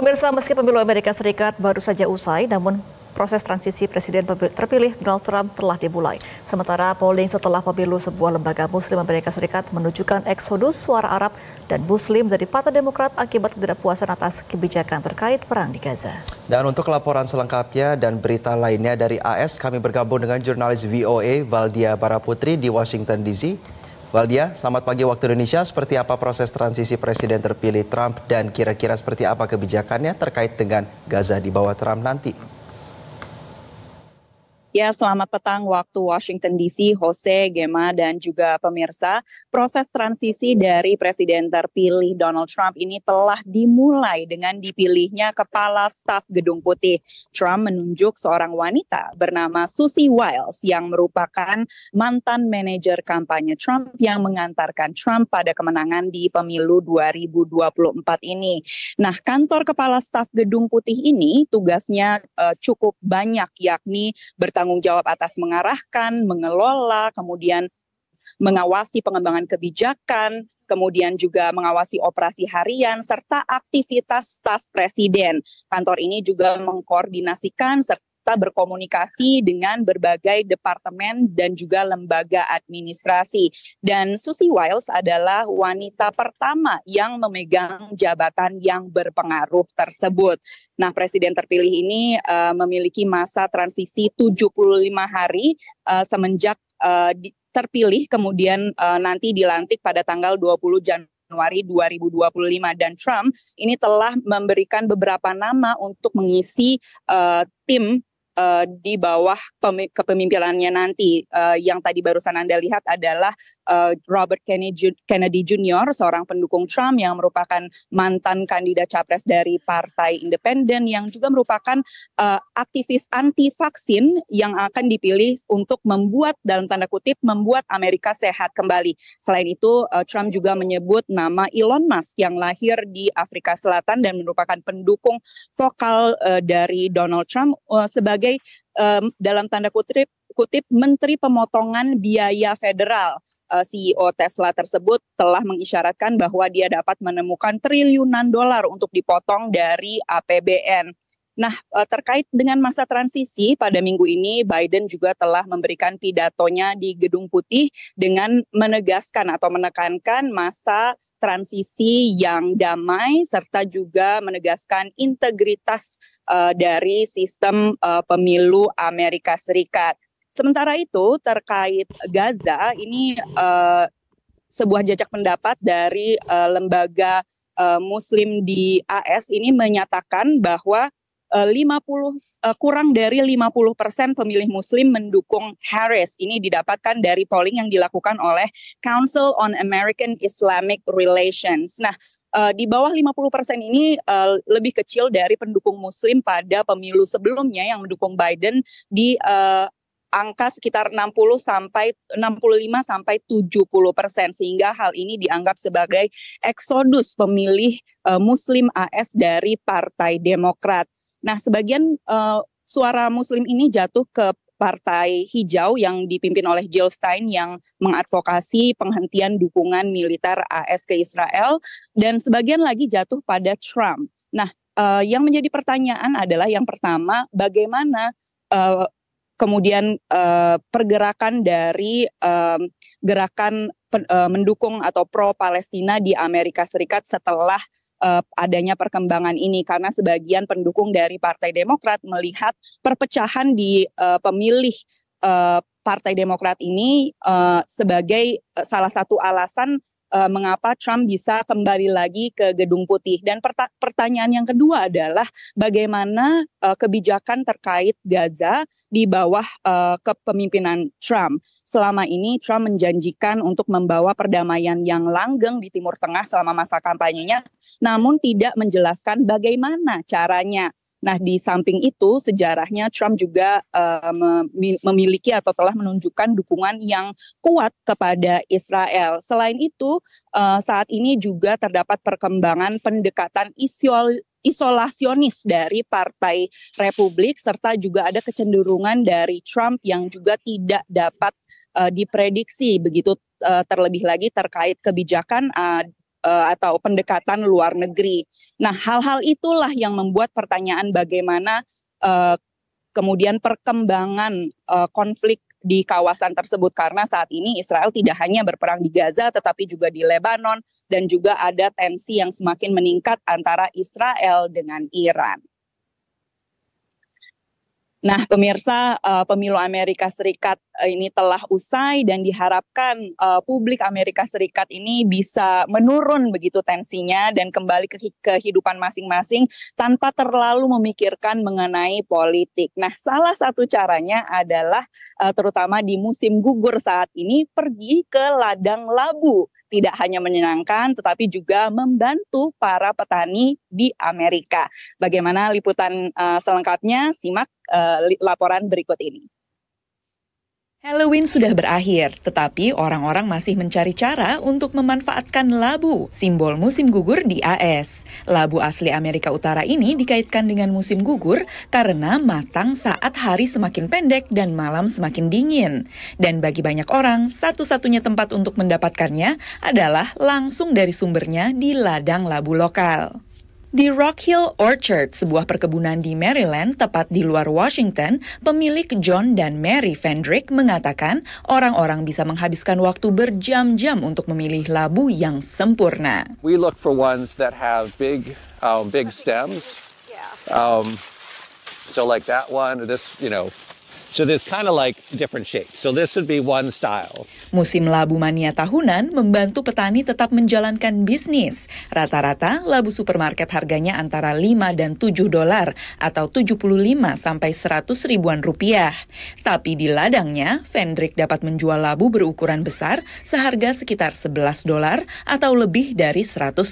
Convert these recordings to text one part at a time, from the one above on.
Pemirsa, meski pemilu Amerika Serikat baru saja usai, namun proses transisi presiden terpilih Donald Trump telah dimulai. Sementara polling setelah pemilu sebuah lembaga Muslim Amerika Serikat menunjukkan eksodus suara Arab dan Muslim dari Partai Demokrat akibat ketidakpuasan atas kebijakan terkait perang di Gaza. Dan untuk laporan selengkapnya dan berita lainnya dari AS, kami bergabung dengan jurnalis VOA Valdia Baraputri di Washington DC. Valdia, selamat pagi waktu Indonesia. Seperti apa proses transisi presiden terpilih Trump dan kira-kira seperti apa kebijakannya terkait dengan Gaza di bawah Trump nanti? Ya, selamat petang waktu Washington DC, Jose, Gemma, dan juga pemirsa. Proses transisi dari Presiden terpilih Donald Trump ini telah dimulai dengan dipilihnya Kepala Staf Gedung Putih. Trump menunjuk seorang wanita bernama Susie Wiles yang merupakan mantan manajer kampanye Trump yang mengantarkan Trump pada kemenangan di pemilu 2024 ini. Nah, kantor Kepala Staf Gedung Putih ini tugasnya cukup banyak, yakni bertanggung jawab atas mengarahkan, mengelola, kemudian mengawasi pengembangan kebijakan, kemudian juga mengawasi operasi harian, serta aktivitas staf presiden. Kantor ini juga mengkoordinasikan serta berkomunikasi dengan berbagai departemen dan juga lembaga administrasi. Dan Susie Wiles adalah wanita pertama yang memegang jabatan yang berpengaruh tersebut. Nah, presiden terpilih ini memiliki masa transisi 75 hari semenjak terpilih, kemudian nanti dilantik pada tanggal 20 Januari 2025. Dan Trump ini telah memberikan beberapa nama untuk mengisi tim di bawah kepemimpinannya nanti. Yang tadi barusan Anda lihat adalah Robert Kennedy Jr., seorang pendukung Trump yang merupakan mantan kandidat capres dari Partai Independen yang juga merupakan aktivis anti-vaksin yang akan dipilih untuk membuat, dalam tanda kutip, membuat Amerika sehat kembali. Selain itu, Trump juga menyebut nama Elon Musk yang lahir di Afrika Selatan dan merupakan pendukung vokal dari Donald Trump sebagai dalam tanda kutip Menteri Pemotongan Biaya Federal. CEO Tesla tersebut telah mengisyaratkan bahwa dia dapat menemukan triliunan dolar untuk dipotong dari APBN. Nah, terkait dengan masa transisi, pada minggu ini Biden juga telah memberikan pidatonya di Gedung Putih dengan menegaskan atau menekankan masa transisi yang damai serta juga menegaskan integritas dari sistem pemilu Amerika Serikat. Sementara itu terkait Gaza ini sebuah jajak pendapat dari lembaga Muslim di AS ini menyatakan bahwa kurang dari 50% pemilih Muslim mendukung Harris. Ini didapatkan dari polling yang dilakukan oleh Council on American Islamic Relations. Nah, di bawah 50% ini lebih kecil dari pendukung Muslim pada pemilu sebelumnya yang mendukung Biden di angka sekitar 65 sampai 70%, sehingga hal ini dianggap sebagai eksodus pemilih Muslim AS dari Partai Demokrat. Nah, sebagian suara Muslim ini jatuh ke Partai Hijau yang dipimpin oleh Jill Stein yang mengadvokasi penghentian dukungan militer AS ke Israel, dan sebagian lagi jatuh pada Trump. Nah, yang menjadi pertanyaan adalah yang pertama, bagaimana kemudian pergerakan dari gerakan mendukung atau pro-Palestina di Amerika Serikat setelah adanya perkembangan ini, karena sebagian pendukung dari Partai Demokrat melihat perpecahan di pemilih Partai Demokrat ini sebagai salah satu alasan mengapa Trump bisa kembali lagi ke Gedung Putih. Dan pertanyaan yang kedua adalah bagaimana kebijakan terkait Gaza di bawah kepemimpinan Trump. Selama ini Trump menjanjikan untuk membawa perdamaian yang langgeng di Timur Tengah selama masa kampanyenya, namun tidak menjelaskan bagaimana caranya. Nah, di samping itu sejarahnya Trump juga memiliki atau telah menunjukkan dukungan yang kuat kepada Israel. Selain itu, saat ini juga terdapat perkembangan pendekatan isolasionis dari Partai Republik, serta juga ada kecenderungan dari Trump yang juga tidak dapat diprediksi begitu, terlebih lagi terkait kebijakan atau pendekatan luar negeri. Nah, hal-hal itulah yang membuat pertanyaan bagaimana kemudian perkembangan konflik di kawasan tersebut, karena saat ini Israel tidak hanya berperang di Gaza tetapi juga di Lebanon, dan juga ada tensi yang semakin meningkat antara Israel dengan Iran. Nah, pemirsa, pemilu Amerika Serikat ini telah usai dan diharapkan publik Amerika Serikat ini bisa menurun begitu tensinya dan kembali ke kehidupan masing-masing tanpa terlalu memikirkan mengenai politik. Nah, salah satu caranya adalah terutama di musim gugur saat ini pergi ke ladang labu. Tidak hanya menyenangkan, tetapi juga membantu para petani di Amerika. Bagaimana liputan selengkapnya? Simak laporan berikut ini. Halloween sudah berakhir, tetapi orang-orang masih mencari cara untuk memanfaatkan labu, simbol musim gugur di AS. Labu asli Amerika Utara ini dikaitkan dengan musim gugur karena matang saat hari semakin pendek dan malam semakin dingin. Dan bagi banyak orang, satu-satunya tempat untuk mendapatkannya adalah langsung dari sumbernya di ladang labu lokal. Di Rock Hill Orchard, sebuah perkebunan di Maryland, tepat di luar Washington, pemilik John dan Mary Fendrick mengatakan orang-orang bisa menghabiskan waktu berjam-jam untuk memilih labu yang sempurna. We look for ones that have big stems. So like that one, this, so there's kind of like different shapes. So this would be one style. Musim labu mania tahunan membantu petani tetap menjalankan bisnis. Rata-rata labu supermarket harganya antara 5 dan 7 dolar atau 75 sampai 100 ribuan rupiah. Tapi di ladangnya, Fendrick dapat menjual labu berukuran besar seharga sekitar 11 dolar atau lebih dari 150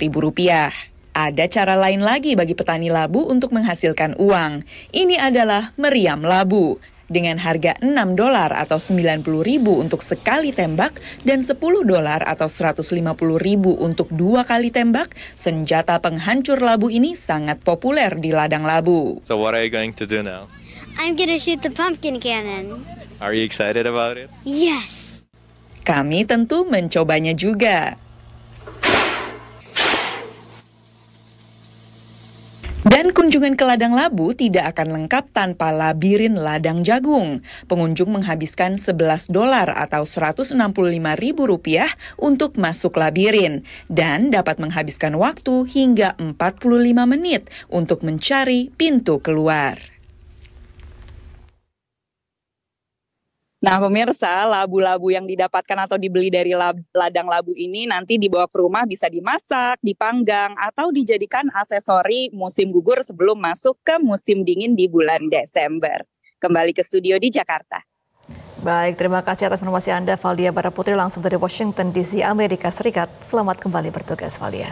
ribu rupiah. Ada cara lain lagi bagi petani labu untuk menghasilkan uang. Ini adalah meriam labu. Dengan harga 6 dolar atau 90 ribu untuk sekali tembak dan 10 dolar atau 150 ribu untuk 2 kali tembak, senjata penghancur labu ini sangat populer di ladang labu. So what are you going to do now? I'm gonna shoot the pumpkin cannon. Are you excited about it? Yes. Kami tentu mencobanya juga. Dan kunjungan ke ladang labu tidak akan lengkap tanpa labirin ladang jagung. Pengunjung menghabiskan 11 dolar atau 165 ribu rupiah untuk masuk labirin dan dapat menghabiskan waktu hingga 45 menit untuk mencari pintu keluar. Nah, pemirsa, labu-labu yang didapatkan atau dibeli dari ladang labu ini nanti dibawa ke rumah bisa dimasak, dipanggang, atau dijadikan aksesori musim gugur sebelum masuk ke musim dingin di bulan Desember. Kembali ke studio di Jakarta. Baik, terima kasih atas informasi Anda, Valdia Baraputri, langsung dari Washington DC, Amerika Serikat. Selamat kembali bertugas, Valdia.